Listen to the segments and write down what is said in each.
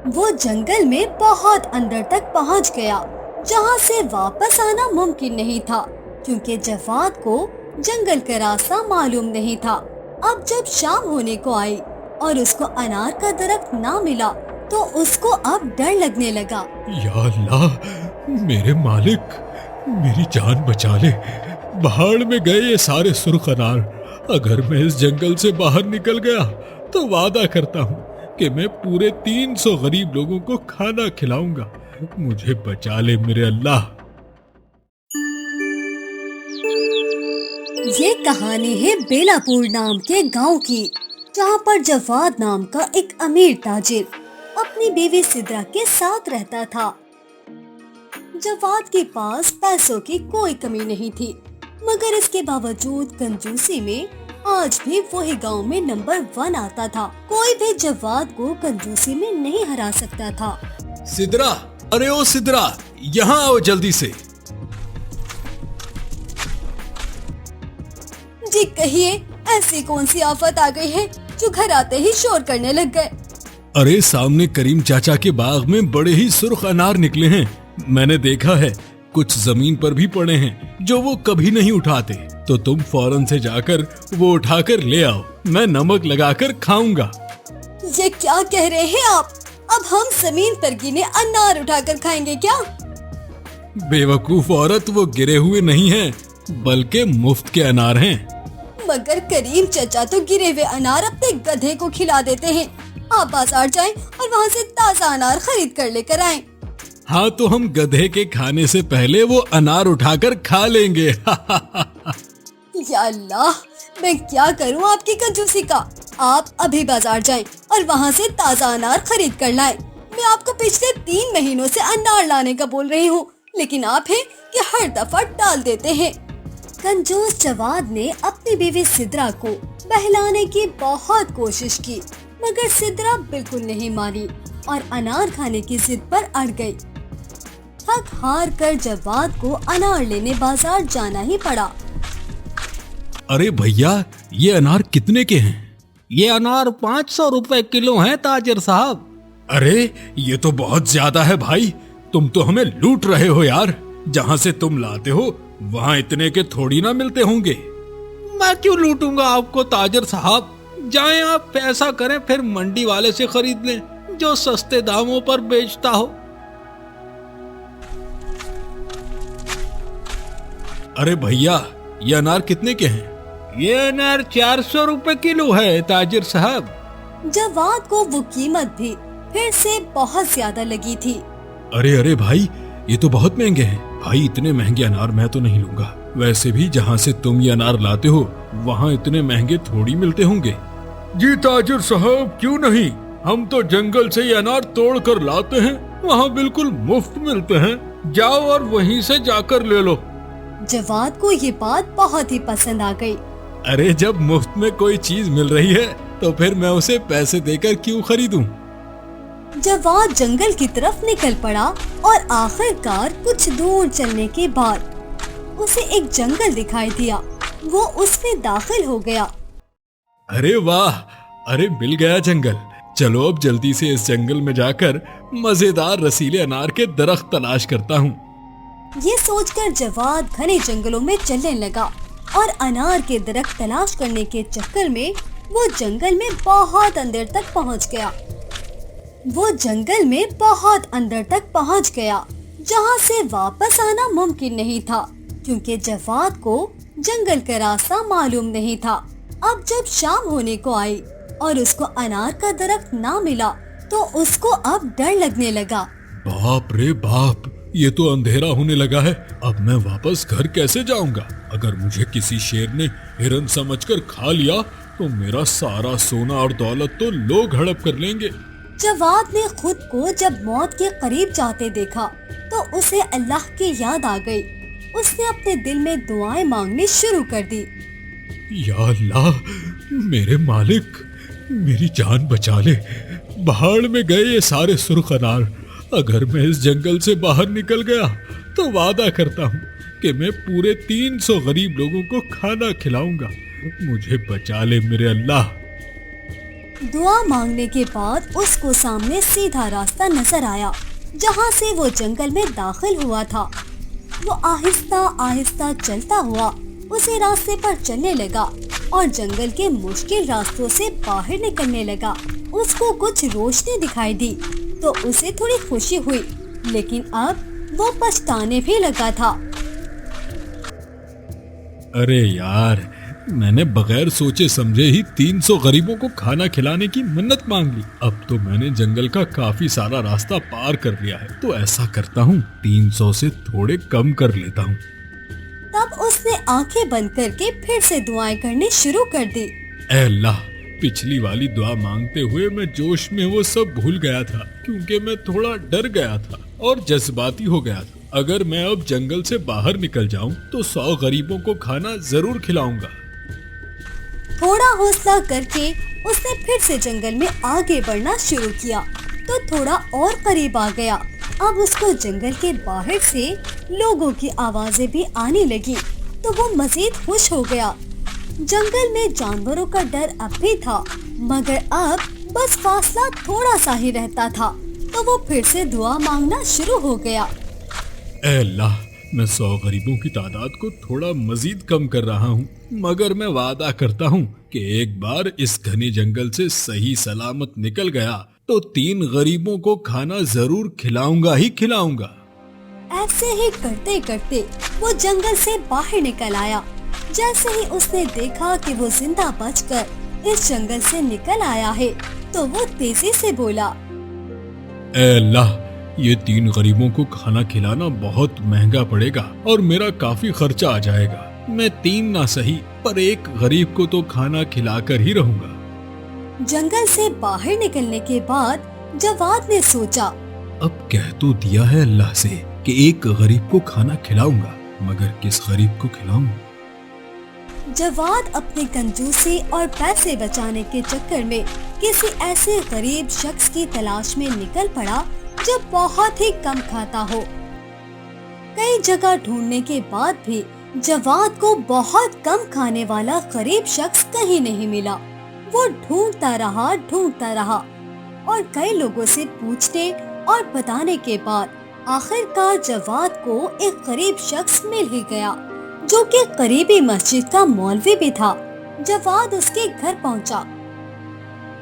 وہ جنگل میں بہت اندر تک پہنچ گیا جہاں سے واپس آنا ممکن نہیں تھا کیونکہ جواد کو جنگل کا راستہ معلوم نہیں تھا۔ اب جب شام ہونے کو آئی اور اس کو انار کا درخت نہ ملا تو اس کو اب ڈر لگنے لگا۔ یا اللہ، میرے مالک، میری جان بچا لے۔ پہاڑ میں گئے یہ سارے سرخ انار۔ اگر میں اس جنگل سے باہر نکل گیا تو وعدہ کرتا ہوں کہ میں پورے 300 غریب لوگوں کو کھانا کھلاؤں گا۔ مجھے بچا لے میرے اللہ۔ یہ کہانی ہے بیلا پور نام کے گاؤں کی، جہاں پر جواد نام کا ایک امیر تاجر اپنی بیوی سدرا کے ساتھ رہتا تھا۔ جواد کے پاس پیسوں کی کوئی کمی نہیں تھی، مگر اس کے باوجود کنجوسی میں آج بھی وہی گاؤں میں نمبر 1 آتا تھا۔ کوئی بھی جواد کو کنجوسی میں نہیں ہرا سکتا تھا۔ سدرا، ارے او سدرا، یہاں آؤ جلدی سے۔ جی کہیے، ایسی کون سی آفت آ گئی ہے جو گھر آتے ہی شور کرنے لگ گئے؟ ارے سامنے کریم چاچا کے باغ میں بڑے ہی سرخ انار نکلے ہیں۔ میں نے دیکھا ہے، کچھ زمین پر بھی پڑے ہیں جو وہ کبھی نہیں اٹھاتے، تو تم فوراً سے جا کر وہ اٹھا کر لے آؤ، میں نمک لگا کر کھاؤں گا۔ یہ کیا کہہ رہے ہیں آپ؟ اب ہم زمین پر گنے انار اٹھا کر کھائیں گے کیا؟ بے وقوف عورت، وہ گرے ہوئے نہیں ہیں بلکہ مفت کے انار ہیں۔ مگر کریم چچا تو گرے ہوئے انار اپنے گدھے کو کھلا دیتے ہیں۔ آپ بازار جائیں اور وہاں سے تازہ انار خرید کر لے کر آئیں۔ ہاں تو ہم گدھے کے کھانے سے پہلے وہ انار اٹھا کر کھا لیں گے۔ یا اللہ، میں کیا کروں آپ کی کنجوسی کا؟ آپ ابھی بازار جائیں اور وہاں سے تازہ انار خرید کر لائیں۔ میں آپ کو پچھلے 3 مہینوں سے انار لانے کا بول رہی ہوں، لیکن آپ ہیں کہ ہر دفعہ ٹال دیتے ہیں۔ کنجوس جواد نے اپنی بیوی سدرا کو بہلانے کی بہت کوشش کی، مگر سدرا بالکل نہیں مانی اور انار کھانے کی ضد پر اڑ گئی۔ تھک ہار کر جواد کو انار لینے بازار جانا ہی پڑا۔ ارے بھیا، یہ انار کتنے کے ہیں؟ یہ انار 500 روپے کلو ہیں تاجر صاحب۔ ارے یہ تو بہت زیادہ ہے بھائی، تم تو ہمیں لوٹ رہے ہو یار۔ جہاں سے تم لاتے ہو وہاں اتنے کے تھوڑی نہ ملتے ہوں گے۔ میں کیوں لوٹوں گا آپ کو تاجر صاحب؟ جائیں آپ ایسا کریں، پھر منڈی والے سے خرید لیں جو سستے داموں پر بیچتا ہو۔ ارے بھیا، یہ انار کتنے کے ہیں؟ یہ انار 400 روپے کلو ہے تاجر صاحب۔ جواد کو وہ قیمت بھی پھر سے بہت زیادہ لگی تھی۔ ارے بھائی، یہ تو بہت مہنگے ہیں بھائی، اتنے مہنگے انار میں تو نہیں لوں گا۔ ویسے بھی جہاں سے تم یہ انار لاتے ہو وہاں اتنے مہنگے تھوڑی ملتے ہوں گے۔ جی تاجر صاحب، کیوں نہیں، ہم تو جنگل سے یہ انار توڑ کر لاتے ہیں، وہاں بالکل مفت ملتے ہیں، جاؤ اور وہیں سے جا کر لے لو۔ جواد کو یہ بات بہت ہی پسند آ گئی۔ ارے جب مفت میں کوئی چیز مل رہی ہے تو پھر میں اسے پیسے دے کر کیوں خریدوں؟ جواد جنگل کی طرف نکل پڑا اور آخر کار کچھ دور چلنے کے بعد اسے ایک جنگل دکھائی دیا۔ وہ اس میں داخل ہو گیا۔ ارے واہ، ارے مل گیا جنگل۔ چلو اب جلدی سے اس جنگل میں جا کر مزیدار رسیلے انار کے درخت تلاش کرتا ہوں۔ یہ سوچ کر جواد گھنے جنگلوں میں چلنے لگا اور انار کے درخت تلاش کرنے کے چکر میں وہ جنگل میں بہت اندر تک پہنچ گیا جہاں سے واپس آنا ممکن نہیں تھا کیونکہ جواد کو جنگل کا راستہ معلوم نہیں تھا۔ اب جب شام ہونے کو آئی اور اس کو انار کا درخت نہ ملا تو اس کو اب ڈر لگنے لگا۔ باپ رے باپ، یہ تو اندھیرا ہونے لگا ہے، اب میں واپس گھر کیسے جاؤں گا؟ اگر مجھے کسی شیر نے ہرن سمجھ کر کھا لیا تو میرا سارا سونا اور دولت تو لوگ ہڑپ کر لیں گے۔ جواد نے خود کو جب موت کے قریب جاتے دیکھا تو اسے اللہ کی یاد آ گئی۔ اس نے اپنے دل میں دعائیں مانگنی شروع کر دی۔ یا اللہ، میرے مالک، میری جان بچا لے۔ پہاڑ میں گئے یہ سارے سرخ انار۔ اگر میں اس جنگل سے باہر نکل گیا تو وعدہ کرتا ہوں کہ میں پورے 300 غریب لوگوں کو کھانا کھلاؤں گا۔ مجھے بچا لے میرے اللہ۔ دعا مانگنے کے بعد اس کو سامنے سیدھا راستہ نظر آیا جہاں سے وہ جنگل میں داخل ہوا تھا۔ وہ آہستہ آہستہ چلتا ہوا اسی راستے پر چلنے لگا اور جنگل کے مشکل راستوں سے باہر نکلنے لگا۔ اس کو کچھ روشنی دکھائی دی تو اسے تھوڑی خوشی ہوئی، لیکن اب وہ پچھتانے بھی لگا تھا۔ ارے یار، میں نے بغیر سوچے سمجھے ہی 300 غریبوں کو کھانا کھلانے کی منت مانگ لی۔ اب تو میں نے جنگل کا کافی سارا راستہ پار کر لیا ہے، تو ایسا کرتا ہوں 300 سے تھوڑے کم کر لیتا ہوں۔ تب اس نے آنکھیں بند کر کے پھر سے دعائیں کرنی شروع کر دی۔ اے اللہ، پچھلی والی دعا مانگتے ہوئے میں جوش میں وہ سب بھول گیا تھا، کیونکہ میں تھوڑا ڈر گیا تھا اور جذباتی ہو گیا تھا۔ اگر میں اب جنگل سے باہر نکل جاؤں تو 100 غریبوں کو کھانا ضرور کھلاؤں گا۔ تھوڑا حوصلہ کر کے اس نے پھر سے جنگل میں آگے بڑھنا شروع کیا تو تھوڑا اور قریب آ گیا۔ اب اس کو جنگل کے باہر سے لوگوں کی آوازیں بھی آنے لگی تو وہ مزید خوش ہو گیا۔ جنگل میں جانوروں کا ڈر اب بھی تھا، مگر اب بس فاصلہ تھوڑا سا ہی رہتا تھا تو وہ پھر سے دعا مانگنا شروع ہو گیا۔ اے اللہ، میں 100 غریبوں کی تعداد کو تھوڑا مزید کم کر رہا ہوں، مگر میں وعدہ کرتا ہوں کہ ایک بار اس گھنے جنگل سے صحیح سلامت نکل گیا تو 3 غریبوں کو کھانا ضرور کھلاؤں گا ہی کھلاؤں گا۔ ایسے ہی کرتے کرتے وہ جنگل سے باہر نکل آیا۔ جیسے ہی اس نے دیکھا کہ وہ زندہ بچ کر اس جنگل سے نکل آیا ہے تو وہ تیزی سے بولا، اے اللہ، یہ 3 غریبوں کو کھانا کھلانا بہت مہنگا پڑے گا اور میرا کافی خرچہ آ جائے گا۔ میں 3 نہ صحیح پر 1 غریب کو تو کھانا کھلا کر ہی رہوں گا۔ جنگل سے باہر نکلنے کے بعد جواد نے سوچا، اب کہہ تو دیا ہے اللہ سے کہ 1 غریب کو کھانا کھلاؤں گا، مگر کس غریب کو کھلاؤں؟ جواد اپنی کنجوسی اور پیسے بچانے کے چکر میں کسی ایسے غریب شخص کی تلاش میں نکل پڑا جو بہت ہی کم کھاتا ہو۔ کئی جگہ ڈھونڈنے کے بعد بھی جواد کو بہت کم کھانے والا غریب شخص کہیں نہیں ملا۔ وہ ڈھونڈتا رہا اور کئی لوگوں سے پوچھنے اور بتانے کے بعد آخرکار جواد کو ایک غریب شخص مل ہی گیا جو کہ قریبی مسجد کا مولوی بھی تھا۔ جواد اس کے گھر پہنچا۔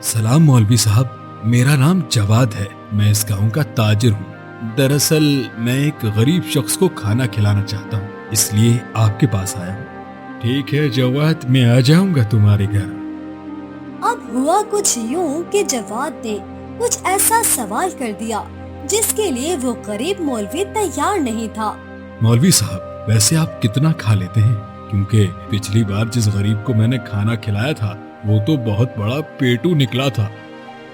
سلام مولوی صاحب، میرا نام جواد ہے، میں اس گاؤں کا تاجر ہوں۔ دراصل میں ایک غریب شخص کو کھانا کھلانا چاہتا ہوں، اس لیے آپ کے پاس آیا ہوں۔ ٹھیک ہے جواد، میں آ جاؤں گا تمہارے گھر۔ اب ہوا کچھ یوں کہ جواد نے کچھ ایسا سوال کر دیا جس کے لیے وہ غریب مولوی تیار نہیں تھا۔ مولوی صاحب، ویسے آپ کتنا کھا لیتے ہیں؟ کیونکہ پچھلی بار جس غریب کو میں نے کھانا کھلایا تھا وہ تو بہت بڑا پیٹو نکلا تھا۔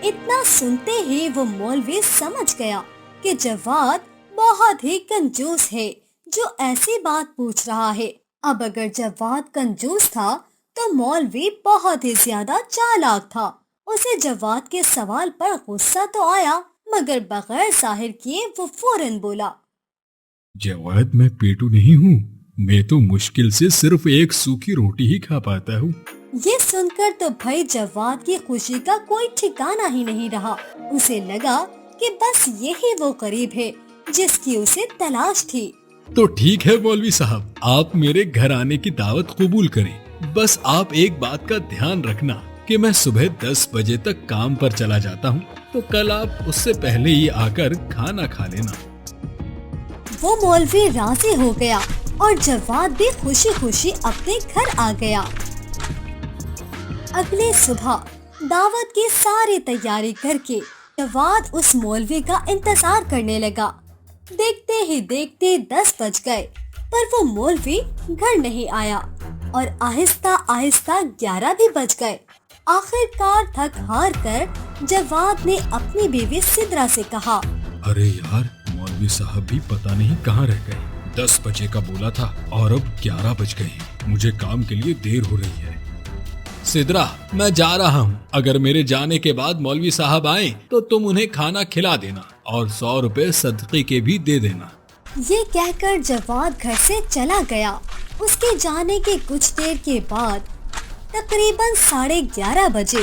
اتنا سنتے ہی وہ مولوی سمجھ گیا کہ جواد بہت ہی کنجوس ہے جو ایسی بات پوچھ رہا ہے۔ اب اگر جواد کنجوس تھا تو مولوی بہت ہی زیادہ چالاک تھا۔ اسے جواد کے سوال پر غصہ تو آیا، مگر بغیر ظاہر کیے وہ فوراً بولا، جواد، میں پیٹو نہیں ہوں، میں تو مشکل سے صرف 1 سوکھی روٹی ہی کھا پاتا ہوں۔ یہ سن کر تو بھائی جواد کی خوشی کا کوئی ٹھکانہ ہی نہیں رہا۔ اسے لگا کہ بس یہی وہ غریب ہے جس کی اسے تلاش تھی۔ تو ٹھیک ہے مولوی صاحب، آپ میرے گھر آنے کی دعوت قبول کریں، بس آپ ایک بات کا دھیان رکھنا کہ میں صبح 10 بجے تک کام پر چلا جاتا ہوں، تو کل آپ اس سے پہلے ہی آ کر کھانا کھا لینا۔ وہ مولوی راضی ہو گیا اور جواد بھی خوشی خوشی اپنے گھر آ گیا۔ اگلے صبح دعوت کی ساری تیاری کر کے جواد اس مولوی کا انتظار کرنے لگا۔ دیکھتے ہی دیکھتے 10 بج گئے پر وہ مولوی گھر نہیں آیا اور آہستہ آہستہ 11 بھی بج گئے۔ آخرکار تھک ہار کر جواد نے اپنی بیوی سدرا سے کہا، ارے یار، مولوی صاحب بھی پتہ نہیں کہاں رہ گئے، 10 بجے کا بولا تھا اور اب 11 بج گئے ہیں، مجھے کام کے لیے دیر ہو رہی ہے۔ سدرا، میں جا رہا ہوں، اگر میرے جانے کے بعد مولوی صاحب آئیں تو تم انہیں کھانا کھلا دینا اور 100 روپے صدقے کے بھی دے دینا۔ یہ کہہ کر جواد گھر سے چلا گیا۔ اس کے جانے کے کچھ دیر کے بعد تقریباً 11:30 بجے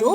2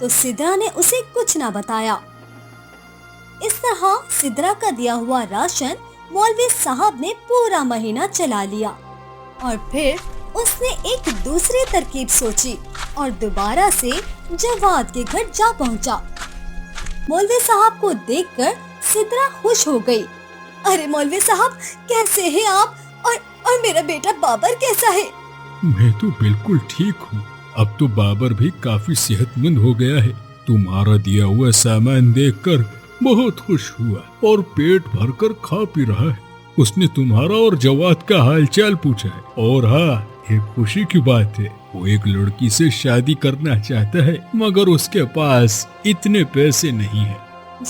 تو سدرا نے اسے کچھ نہ بتایا۔ اس طرح سدرا کا دیا ہوا راشن مولوی صاحب نے پورا مہینہ چلا لیا، اور پھر اس نے ایک دوسری ترکیب سوچی اور دوبارہ سے جواد کے گھر جا پہنچا۔ مولوی صاحب کو دیکھ کر سدرا خوش ہو گئی۔ ارے مولوی صاحب، کیسے ہیں آپ؟ اور میرا بیٹا بابر کیسا ہے؟ میں تو بالکل ٹھیک ہوں۔ اب تو بابر بھی کافی صحت مند ہو گیا ہے۔ تمہارا دیا ہوا سامان دیکھ کر بہت خوش ہوا اور پیٹ بھر کر کھا پی رہا ہے۔ اس نے تمہارا اور جواد کا حال چال پوچھا ہے، اور ہاں، ایک خوشی کی بات ہے، وہ ایک لڑکی سے شادی کرنا چاہتا ہے، مگر اس کے پاس اتنے پیسے نہیں ہیں۔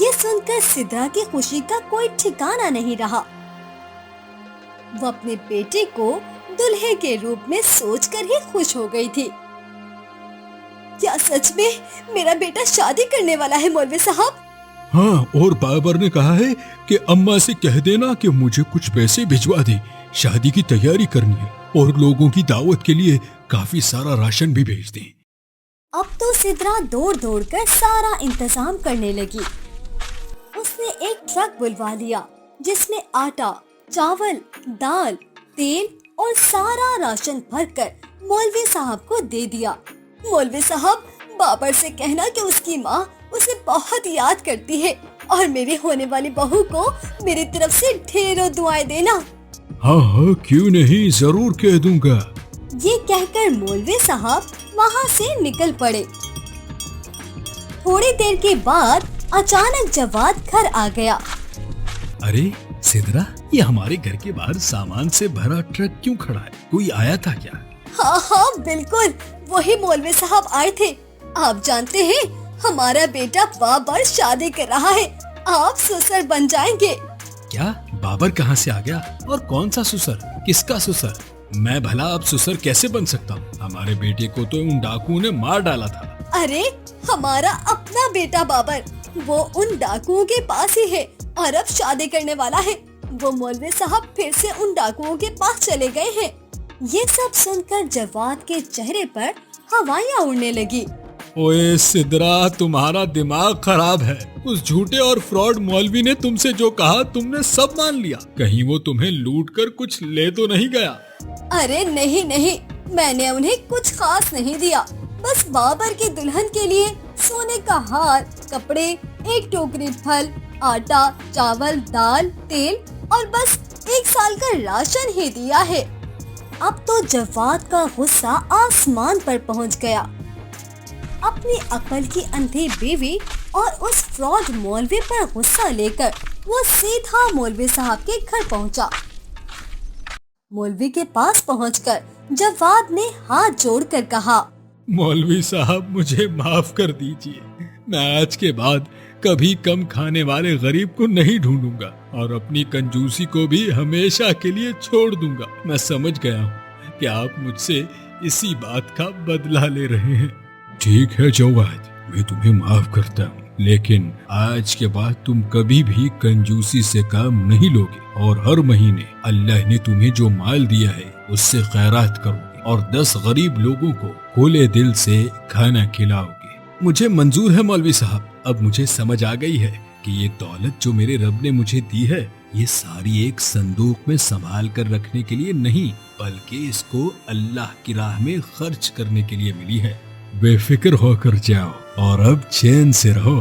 یہ سن کر سدرا کی خوشی کا کوئی ٹھکانہ نہیں رہا۔ وہ اپنے بیٹے کو دلہے کے روپ میں سوچ کر ہی خوش ہو گئی تھی۔ کیا سچ میں میرا بیٹا شادی کرنے والا ہے مولوی صاحب؟ ہاں، اور بابر نے کہا ہے کہ اماں سے کہہ دینا کہ مجھے کچھ پیسے بھجوا دے، شادی کی تیاری کرنی ہے، اور لوگوں کی دعوت کے لیے کافی سارا راشن بھی بھیج دیں۔ اب تو سدرا دوڑ دوڑ کر سارا انتظام کرنے لگی۔ اس نے ایک ٹرک بلوا لیا جس میں آٹا، چاول، دال، تیل اور سارا راشن بھر کر مولوی صاحب کو دے دیا۔ مولوی صاحب، بابر سے کہنا کہ اس کی ماں اسے بہت یاد کرتی ہے، اور میری ہونے والی بہو کو میری طرف سے ڈھیروں دعائیں دینا۔ ہاں ہاں، کیوں نہیں، ضرور کہہ دوں گا۔ یہ کہہ کر مولوی صاحب وہاں سے نکل پڑے۔ تھوڑی دیر کے بعد اچانک جواد گھر آ گیا۔ ارے سدرا، یہ ہمارے گھر کے باہر سامان سے بھرا ٹرک کیوں کھڑا ہے؟ کوئی آیا تھا کیا؟ ہاں ہاں بالکل، وہی مولوی صاحب آئے تھے۔ آپ جانتے ہیں ہمارا بیٹا بابر شادی کر رہا ہے، آپ سسر بن جائیں گے۔ کیا بابر کہاں سے آ گیا؟ اور کون سا سسر؟ کس کا سسر؟ میں بھلا اب سسر کیسے بن سکتا ہوں؟ ہمارے بیٹے کو تو ان ڈاکوؤں نے مار ڈالا تھا۔ ارے ہمارا اپنا بیٹا بابر، وہ ان ڈاکوؤں کے پاس ہی ہے اور اب شادی کرنے والا ہے۔ وہ مولوی صاحب پھر سے ان ڈاکوؤں کے پاس چلے گئے ہیں۔ یہ سب سن کر جواد کے چہرے پر ہوائیاں اڑنے لگی۔ اوے سدرا، تمہارا دماغ خراب ہے۔ اس جھوٹے اور فراڈ مولوی نے تم سے جو کہا تم نے سب مان لیا۔ کہیں وہ تمہیں لوٹ کر کچھ لے تو نہیں گیا؟ ارے نہیں، میں نے انہیں کچھ خاص نہیں دیا، بس بابر کی دلہن کے لیے سونے کا ہار، کپڑے، ایک ٹوکری پھل، آٹا، چاول، دال، تیل اور بس 1 سال کا راشن ہی دیا ہے۔ اب تو جواد کا غصہ آسمان پر پہنچ گیا۔ اپنی عقل کی اندھی بیوی اور اس فراڈ مولوی پر غصہ لے کر وہ سیدھا مولوی صاحب کے گھر پہنچا۔ مولوی کے پاس پہنچ کر جواد نے ہاتھ جوڑ کر کہا، مولوی صاحب، مجھے معاف کر دیجیے۔ میں آج کے بعد کبھی کم کھانے والے غریب کو نہیں ڈھونڈوں گا، اور اپنی کنجوسی کو بھی ہمیشہ کے لیے چھوڑ دوں گا۔ میں سمجھ گیا ہوں کہ آپ مجھ سے اسی بات کا بدلہ لے رہے ہیں۔ ٹھیک ہے جواد، میں تمہیں معاف کرتا ہوں، لیکن آج کے بعد تم کبھی بھی کنجوسی سے کام نہیں لوگے، اور ہر مہینے اللہ نے تمہیں جو مال دیا ہے اس سے خیرات کرو گے، اور 10 غریب لوگوں کو کھلے دل سے کھانا کھلاؤ گے۔ مجھے منظور ہے مولوی صاحب، اب مجھے سمجھ آ گئی ہے کہ یہ دولت جو میرے رب نے مجھے دی ہے، یہ ساری ایک صندوق میں سنبھال کر رکھنے کے لیے نہیں، بلکہ اس کو اللہ کی راہ میں خرچ کرنے کے لیے ملی ہے۔ بے فکر ہو کر جاؤ اور اب چین سے رہو۔